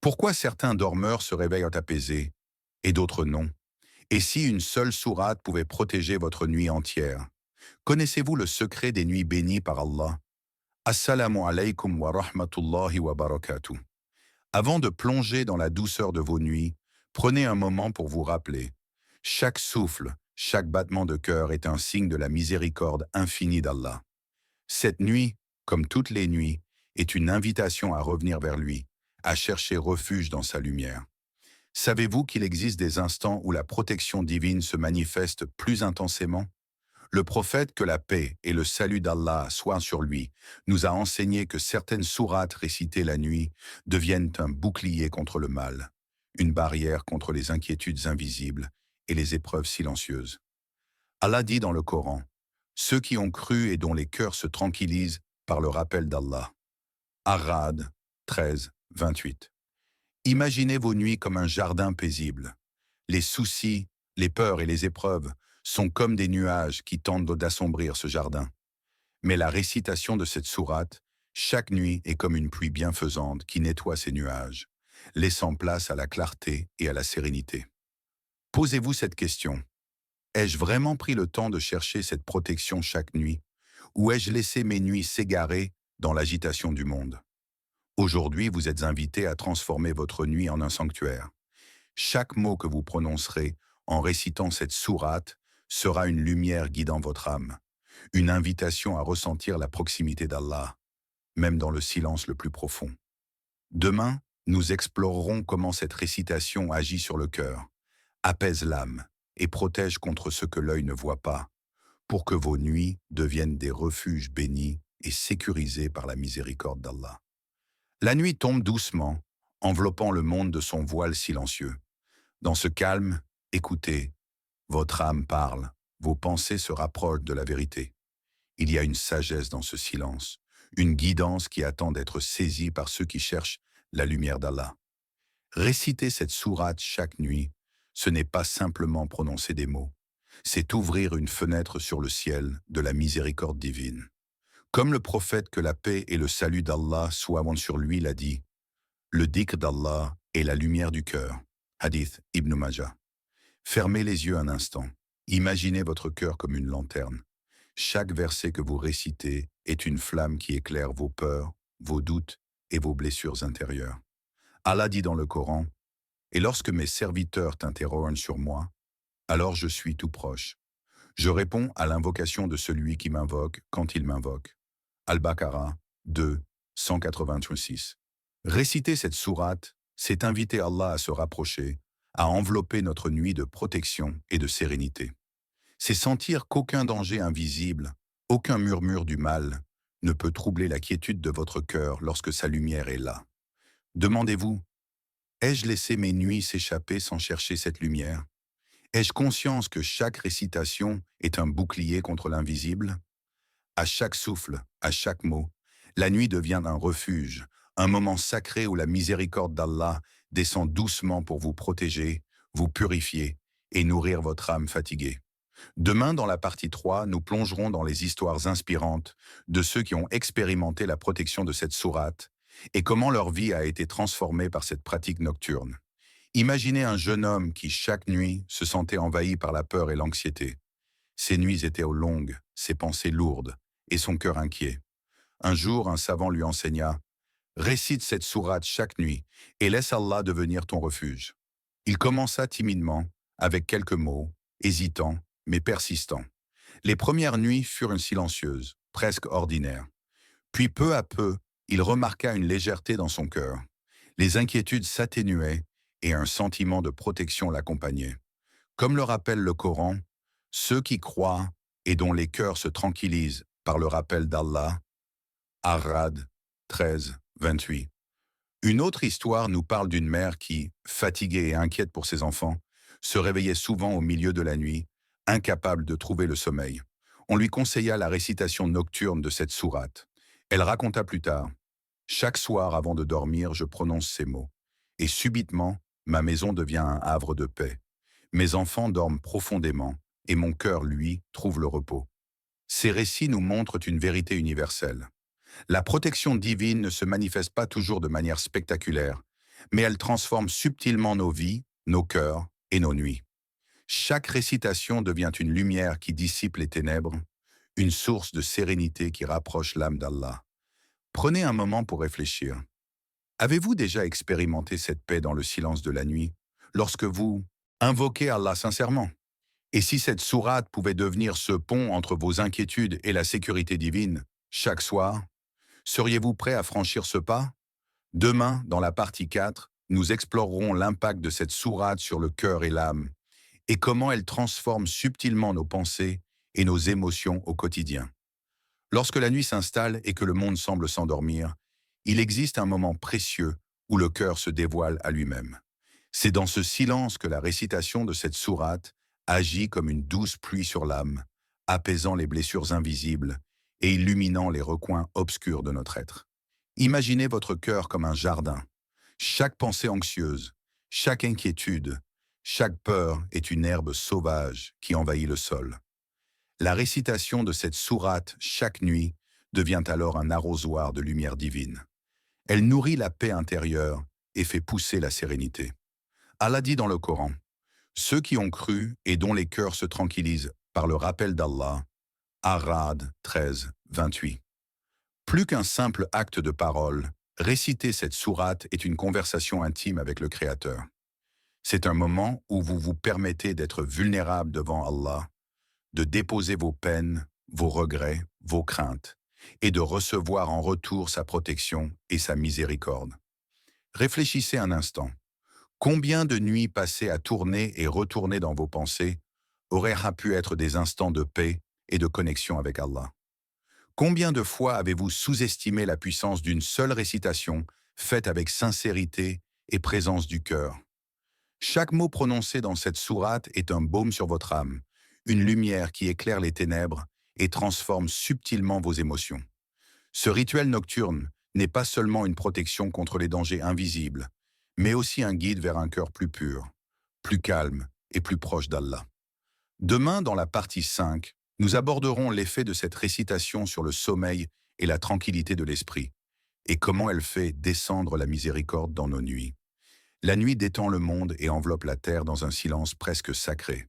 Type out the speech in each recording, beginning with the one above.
Pourquoi certains dormeurs se réveillent apaisés et d'autres non? Et si une seule sourate pouvait protéger votre nuit entière? Connaissez-vous le secret des nuits bénies par Allah? Assalamu alaikum wa rahmatullahi wa barakatuh. Avant de plonger dans la douceur de vos nuits, prenez un moment pour vous rappeler. Chaque souffle, chaque battement de cœur est un signe de la miséricorde infinie d'Allah. Cette nuit, comme toutes les nuits, est une invitation à revenir vers lui, à chercher refuge dans sa lumière. Savez-vous qu'il existe des instants où la protection divine se manifeste plus intensément? Le prophète, que la paix et le salut d'Allah soient sur lui, nous a enseigné que certaines sourates récitées la nuit deviennent un bouclier contre le mal, une barrière contre les inquiétudes invisibles et les épreuves silencieuses. Allah dit dans le Coran: ceux qui ont cru et dont les cœurs se tranquillisent par le rappel d'Allah. Ar-Ra'd 13, 28. Imaginez vos nuits comme un jardin paisible. Les soucis, les peurs et les épreuves sont comme des nuages qui tentent d'assombrir ce jardin. Mais la récitation de cette sourate, chaque nuit, est comme une pluie bienfaisante qui nettoie ces nuages, laissant place à la clarté et à la sérénité. Posez-vous cette question: ai-je vraiment pris le temps de chercher cette protection chaque nuit, ou ai-je laissé mes nuits s'égarer dans l'agitation du monde? Aujourd'hui, vous êtes invité à transformer votre nuit en un sanctuaire. Chaque mot que vous prononcerez en récitant cette sourate sera une lumière guidant votre âme, une invitation à ressentir la proximité d'Allah, même dans le silence le plus profond. Demain, nous explorerons comment cette récitation agit sur le cœur, apaise l'âme et protège contre ce que l'œil ne voit pas, pour que vos nuits deviennent des refuges bénis et sécurisés par la miséricorde d'Allah. La nuit tombe doucement, enveloppant le monde de son voile silencieux. Dans ce calme, écoutez, votre âme parle, vos pensées se rapprochent de la vérité. Il y a une sagesse dans ce silence, une guidance qui attend d'être saisie par ceux qui cherchent la lumière d'Allah. Réciter cette sourate chaque nuit, ce n'est pas simplement prononcer des mots, c'est ouvrir une fenêtre sur le ciel de la miséricorde divine. Comme le prophète, que la paix et le salut d'Allah soient sur lui, l'a dit: le dhikr d'Allah est la lumière du cœur. Hadith Ibn Majah. Fermez les yeux un instant. Imaginez votre cœur comme une lanterne. Chaque verset que vous récitez est une flamme qui éclaire vos peurs, vos doutes et vos blessures intérieures. Allah dit dans le Coran: et lorsque mes serviteurs t'interrogent sur moi, alors je suis tout proche. Je réponds à l'invocation de celui qui m'invoque quand il m'invoque. Al-Baqarah 2, 186. Réciter cette sourate, c'est inviter Allah à se rapprocher, à envelopper notre nuit de protection et de sérénité. C'est sentir qu'aucun danger invisible, aucun murmure du mal ne peut troubler la quiétude de votre cœur lorsque sa lumière est là. Demandez-vous: ai-je laissé mes nuits s'échapper sans chercher cette lumière? Ai-je conscience que chaque récitation est un bouclier contre l'invisible? À chaque souffle, à chaque mot, la nuit devient un refuge, un moment sacré où la miséricorde d'Allah descend doucement pour vous protéger, vous purifier et nourrir votre âme fatiguée. Demain, dans la partie 3, nous plongerons dans les histoires inspirantes de ceux qui ont expérimenté la protection de cette sourate et comment leur vie a été transformée par cette pratique nocturne. Imaginez un jeune homme qui, chaque nuit, se sentait envahi par la peur et l'anxiété. Ses nuits étaient longues, ses pensées lourdes et son cœur inquiet. Un jour, un savant lui enseigna: récite cette sourate chaque nuit et laisse Allah devenir ton refuge. Il commença timidement, avec quelques mots, hésitant, mais persistant. Les premières nuits furent silencieuses, presque ordinaires. Puis peu à peu, il remarqua une légèreté dans son cœur. Les inquiétudes s'atténuaient et un sentiment de protection l'accompagnait. Comme le rappelle le Coran, ceux qui croient et dont les cœurs se tranquillisent par le rappel d'Allah. Ar-Ra'd 13, 28. Une autre histoire nous parle d'une mère qui, fatiguée et inquiète pour ses enfants, se réveillait souvent au milieu de la nuit, incapable de trouver le sommeil. On lui conseilla la récitation nocturne de cette sourate. Elle raconta plus tard: chaque soir avant de dormir, je prononce ces mots. Et subitement, ma maison devient un havre de paix. Mes enfants dorment profondément, et mon cœur, lui, trouve le repos. Ces récits nous montrent une vérité universelle. La protection divine ne se manifeste pas toujours de manière spectaculaire. mais elle transforme subtilement nos vies, nos cœurs et nos nuits. Chaque récitation devient une lumière qui dissipe les ténèbres, une source de sérénité qui rapproche l'âme d'Allah. Prenez un moment pour réfléchir. Avez-vous déjà expérimenté cette paix dans le silence de la nuit, lorsque vous invoquez Allah sincèrement? Et si cette sourate pouvait devenir ce pont entre vos inquiétudes et la sécurité divine, chaque soir, seriez-vous prêt à franchir ce pas? Demain, dans la partie 4, nous explorerons l'impact de cette sourate sur le cœur et l'âme, et comment elle transforme subtilement nos pensées et nos émotions au quotidien. Lorsque la nuit s'installe et que le monde semble s'endormir, il existe un moment précieux où le cœur se dévoile à lui-même. C'est dans ce silence que la récitation de cette sourate agit comme une douce pluie sur l'âme, apaisant les blessures invisibles et illuminant les recoins obscurs de notre être. Imaginez votre cœur comme un jardin. Chaque pensée anxieuse, chaque inquiétude, chaque peur est une herbe sauvage qui envahit le sol. La récitation de cette sourate chaque nuit devient alors un arrosoir de lumière divine. Elle nourrit la paix intérieure et fait pousser la sérénité. Allah dit dans le Coran, « Ceux qui ont cru et dont les cœurs se tranquillisent par le rappel d'Allah » Ar-Ra'd 13, 28. Plus qu'un simple acte de parole, réciter cette sourate est une conversation intime avec le Créateur. C'est un moment où vous vous permettez d'être vulnérable devant Allah, de déposer vos peines, vos regrets, vos craintes, et de recevoir en retour sa protection et sa miséricorde. Réfléchissez un instant. Combien de nuits passées à tourner et retourner dans vos pensées auraient pu être des instants de paix et de connexion avec Allah? Combien de fois avez-vous sous-estimé la puissance d'une seule récitation faite avec sincérité et présence du cœur? Chaque mot prononcé dans cette sourate est un baume sur votre âme, une lumière qui éclaire les ténèbres et transforme subtilement vos émotions. Ce rituel nocturne n'est pas seulement une protection contre les dangers invisibles, mais aussi un guide vers un cœur plus pur, plus calme et plus proche d'Allah. Demain, dans la partie 5, nous aborderons l'effet de cette récitation sur le sommeil et la tranquillité de l'esprit, et comment elle fait descendre la miséricorde dans nos nuits. La nuit détend le monde et enveloppe la terre dans un silence presque sacré.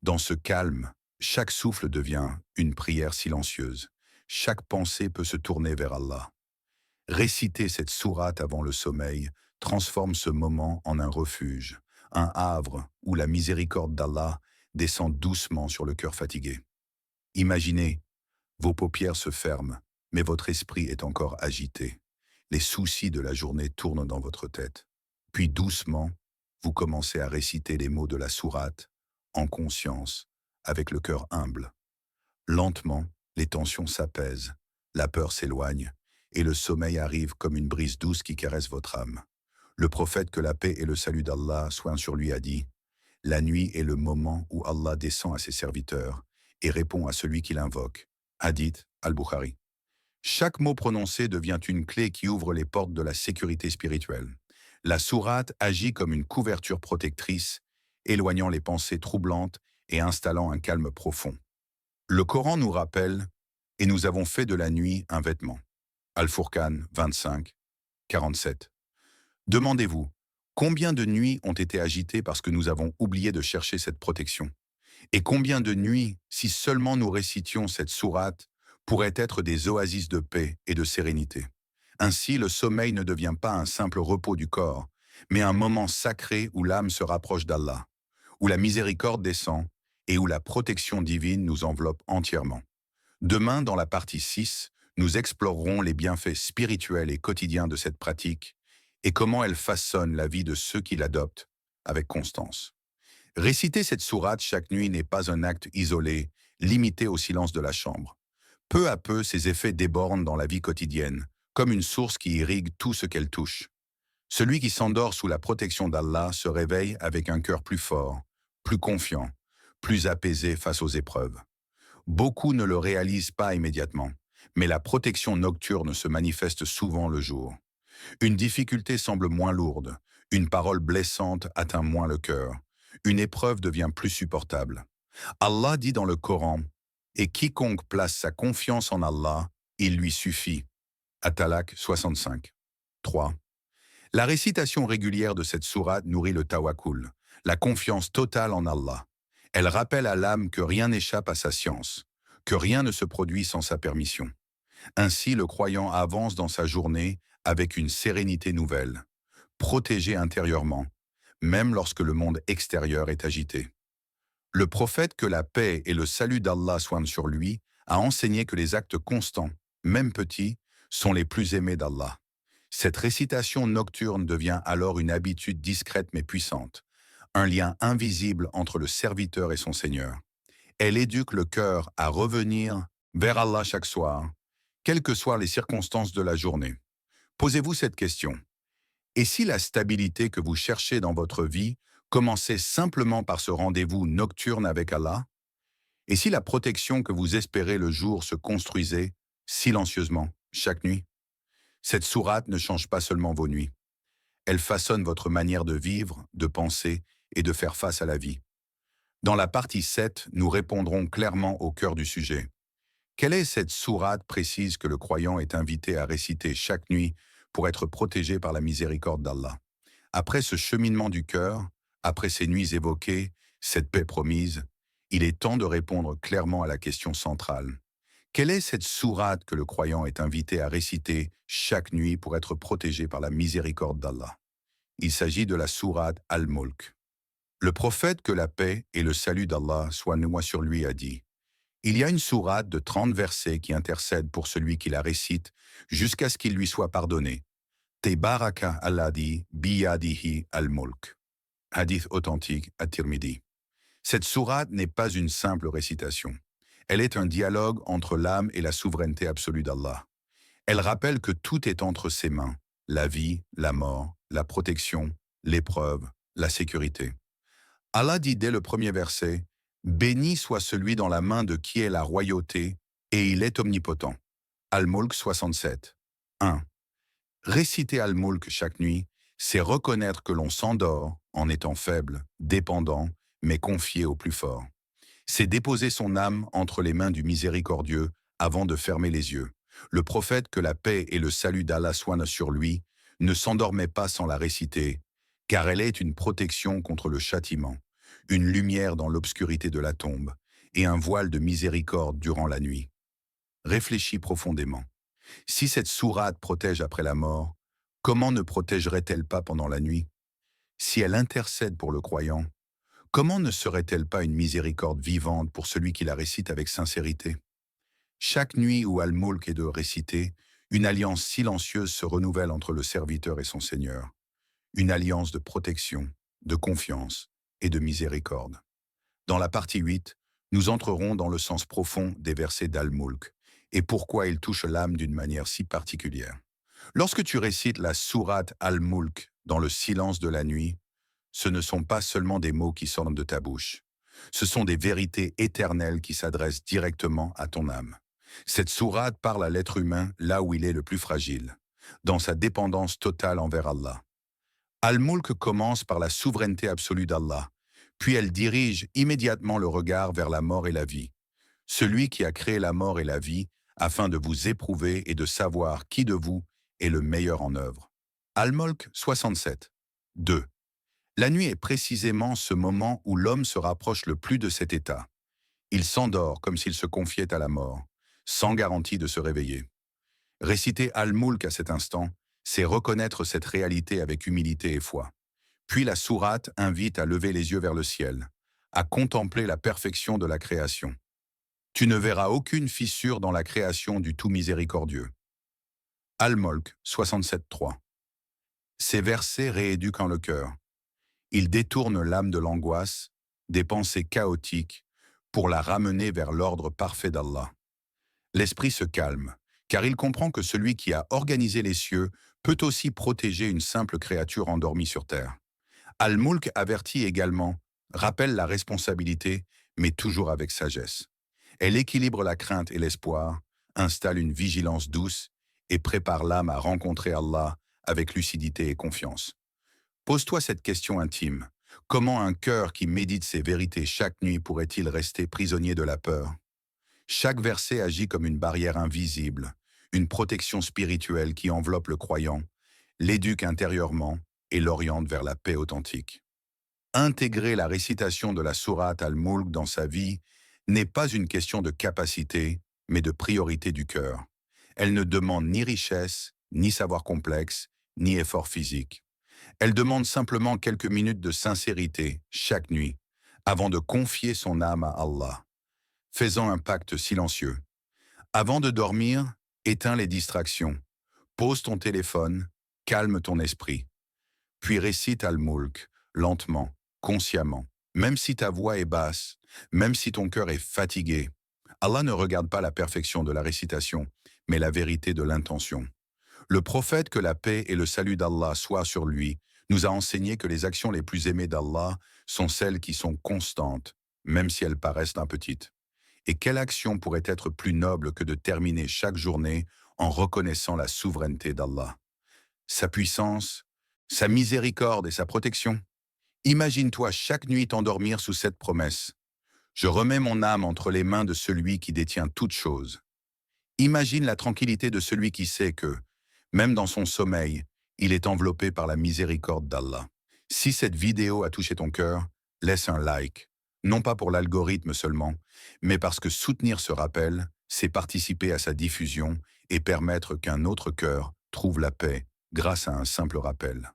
Dans ce calme, chaque souffle devient une prière silencieuse. Chaque pensée peut se tourner vers Allah. Réciter cette sourate avant le sommeil transforme ce moment en un refuge, un havre où la miséricorde d'Allah descend doucement sur le cœur fatigué. Imaginez, vos paupières se ferment, mais votre esprit est encore agité. Les soucis de la journée tournent dans votre tête. Puis doucement, vous commencez à réciter les mots de la sourate, en conscience, avec le cœur humble. Lentement, les tensions s'apaisent, la peur s'éloigne, et le sommeil arrive comme une brise douce qui caresse votre âme. Le prophète, que la paix et le salut d'Allah soient sur lui, a dit, « La nuit est le moment où Allah descend à ses serviteurs et répond à celui qui l'invoque. » Hadith al-Bukhari. Chaque mot prononcé devient une clé qui ouvre les portes de la sécurité spirituelle. La sourate agit comme une couverture protectrice, éloignant les pensées troublantes et installant un calme profond. Le Coran nous rappelle « Et nous avons fait de la nuit un vêtement » Al-Furqan 25, 47. Demandez-vous, combien de nuits ont été agitées parce que nous avons oublié de chercher cette protection? Et combien de nuits, si seulement nous récitions cette sourate, pourraient être des oasis de paix et de sérénité? Ainsi, le sommeil ne devient pas un simple repos du corps, mais un moment sacré où l'âme se rapproche d'Allah, où la miséricorde descend et où la protection divine nous enveloppe entièrement. Demain, dans la partie 6, nous explorerons les bienfaits spirituels et quotidiens de cette pratique et comment elle façonne la vie de ceux qui l'adoptent avec constance. Réciter cette sourate chaque nuit n'est pas un acte isolé, limité au silence de la chambre. Peu à peu, ses effets débordent dans la vie quotidienne, comme une source qui irrigue tout ce qu'elle touche. Celui qui s'endort sous la protection d'Allah se réveille avec un cœur plus fort, plus confiant, plus apaisé face aux épreuves. Beaucoup ne le réalisent pas immédiatement, mais la protection nocturne se manifeste souvent le jour. Une difficulté semble moins lourde, une parole blessante atteint moins le cœur, une épreuve devient plus supportable. Allah dit dans le Coran, « Et quiconque place sa confiance en Allah, il lui suffit. » At-Talaq 65. 3. La récitation régulière de cette sourate nourrit le tawakkul, la confiance totale en Allah. Elle rappelle à l'âme que rien n'échappe à sa science, que rien ne se produit sans sa permission. Ainsi, le croyant avance dans sa journée avec une sérénité nouvelle, protégé intérieurement, même lorsque le monde extérieur est agité. Le prophète, que la paix et le salut d'Allah soient sur lui, a enseigné que les actes constants, même petits, sont les plus aimés d'Allah. Cette récitation nocturne devient alors une habitude discrète mais puissante, un lien invisible entre le serviteur et son Seigneur. Elle éduque le cœur à revenir vers Allah chaque soir, quelles que soient les circonstances de la journée. Posez-vous cette question. Et si la stabilité que vous cherchez dans votre vie commençait simplement par ce rendez-vous nocturne avec Allah? Et si la protection que vous espérez le jour se construisait silencieusement chaque nuit? Cette sourate ne change pas seulement vos nuits. Elle façonne votre manière de vivre, de penser et de faire face à la vie. Dans la partie 7, nous répondrons clairement au cœur du sujet. Quelle est cette sourate précise que le croyant est invité à réciter chaque nuit pour être protégé par la miséricorde d'Allah? Après ce cheminement du cœur, après ces nuits évoquées, cette paix promise, il est temps de répondre clairement à la question centrale. Quelle est cette sourate que le croyant est invité à réciter chaque nuit pour être protégé par la miséricorde d'Allah? Il s'agit de la sourate Al-Mulk. Le prophète, que la paix et le salut d'Allah soient noués sur lui, a dit: il y a une sourate de 30 versets qui intercèdent pour celui qui la récite jusqu'à ce qu'il lui soit pardonné. Tebaraka alladhi biyadihi al-mulk. Hadith authentique à Tirmidhi. Cette sourate n'est pas une simple récitation. Elle est un dialogue entre l'âme et la souveraineté absolue d'Allah. Elle rappelle que tout est entre ses mains: la vie, la mort, la protection, l'épreuve, la sécurité. Allah dit dès le premier verset: béni soit celui dans la main de qui est la royauté, et il est omnipotent. Al-Mulk 67. 1. Réciter Al-Mulk chaque nuit, c'est reconnaître que l'on s'endort en étant faible, dépendant, mais confié au plus fort. C'est déposer son âme entre les mains du miséricordieux avant de fermer les yeux. Le prophète, que la paix et le salut d'Allah soient sur lui, ne s'endormait pas sans la réciter, car elle est une protection contre le châtiment, une lumière dans l'obscurité de la tombe et un voile de miséricorde durant la nuit. Réfléchis profondément. Si cette sourate protège après la mort, comment ne protégerait-elle pas pendant la nuit? Si elle intercède pour le croyant, comment ne serait-elle pas une miséricorde vivante pour celui qui la récite avec sincérité? Chaque nuit où Al-Mulk est de réciter, une alliance silencieuse se renouvelle entre le serviteur et son Seigneur. Une alliance de protection, de confiance et de miséricorde. Dans la partie 8, nous entrerons dans le sens profond des versets d'Al-Mulk et pourquoi ils touchent l'âme d'une manière si particulière. Lorsque tu récites la sourate Al-Mulk dans le silence de la nuit, ce ne sont pas seulement des mots qui sortent de ta bouche. Ce sont des vérités éternelles qui s'adressent directement à ton âme. Cette sourate parle à l'être humain là où il est le plus fragile, dans sa dépendance totale envers Allah. Al-Mulk commence par la souveraineté absolue d'Allah, puis elle dirige immédiatement le regard vers la mort et la vie. Celui qui a créé la mort et la vie afin de vous éprouver et de savoir qui de vous est le meilleur en œuvre. Al-Mulk 67. 2. La nuit est précisément ce moment où l'homme se rapproche le plus de cet état. Il s'endort comme s'il se confiait à la mort, sans garantie de se réveiller. Réciter Al-Mulk à cet instant, c'est reconnaître cette réalité avec humilité et foi. Puis la sourate invite à lever les yeux vers le ciel, à contempler la perfection de la création. Tu ne verras aucune fissure dans la création du tout miséricordieux. Al-Mulk 67.3. Ces versets rééduquent le cœur. Ils détournent l'âme de l'angoisse, des pensées chaotiques, pour la ramener vers l'ordre parfait d'Allah. L'esprit se calme, car il comprend que celui qui a organisé les cieux peut aussi protéger une simple créature endormie sur terre. Al-Mulk avertit également, rappelle la responsabilité, mais toujours avec sagesse. Elle équilibre la crainte et l'espoir, installe une vigilance douce et prépare l'âme à rencontrer Allah avec lucidité et confiance. Pose-toi cette question intime. Comment un cœur qui médite ces vérités chaque nuit pourrait-il rester prisonnier de la peur? Chaque verset agit comme une barrière invisible, une protection spirituelle qui enveloppe le croyant, l'éduque intérieurement et l'oriente vers la paix authentique. Intégrer la récitation de la sourate Al-Mulk dans sa vie n'est pas une question de capacité, mais de priorité du cœur. Elle ne demande ni richesse, ni savoir complexe, ni effort physique. Elle demande simplement quelques minutes de sincérité, chaque nuit, avant de confier son âme à Allah, faisant un pacte silencieux. Avant de dormir, éteins les distractions, pose ton téléphone, calme ton esprit, puis récite Al-Mulk, lentement, consciemment. Même si ta voix est basse, même si ton cœur est fatigué, Allah ne regarde pas la perfection de la récitation, mais la vérité de l'intention. Le prophète, que la paix et le salut d'Allah soient sur lui, nous a enseigné que les actions les plus aimées d'Allah sont celles qui sont constantes, même si elles paraissent un petites. Et quelle action pourrait être plus noble que de terminer chaque journée en reconnaissant la souveraineté d'Allah, sa puissance, sa miséricorde et sa protection? Imagine-toi chaque nuit t'endormir sous cette promesse. Je remets mon âme entre les mains de celui qui détient toutes choses. Imagine la tranquillité de celui qui sait que, même dans son sommeil, il est enveloppé par la miséricorde d'Allah. Si cette vidéo a touché ton cœur, laisse un like. Non pas pour l'algorithme seulement, mais parce que soutenir ce rappel, c'est participer à sa diffusion et permettre qu'un autre cœur trouve la paix grâce à un simple rappel.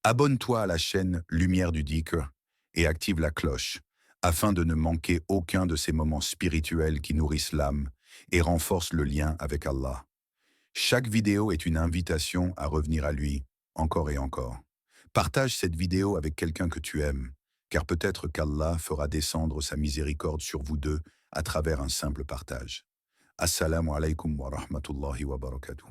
Abonne-toi à la chaîne Lumière du Dhikr et active la cloche afin de ne manquer aucun de ces moments spirituels qui nourrissent l'âme et renforcent le lien avec Allah. Chaque vidéo est une invitation à revenir à lui, encore et encore. Partage cette vidéo avec quelqu'un que tu aimes, car peut-être qu'Allah fera descendre sa miséricorde sur vous deux à travers un simple partage. Assalamu alaikum wa rahmatullahi wa barakatuh.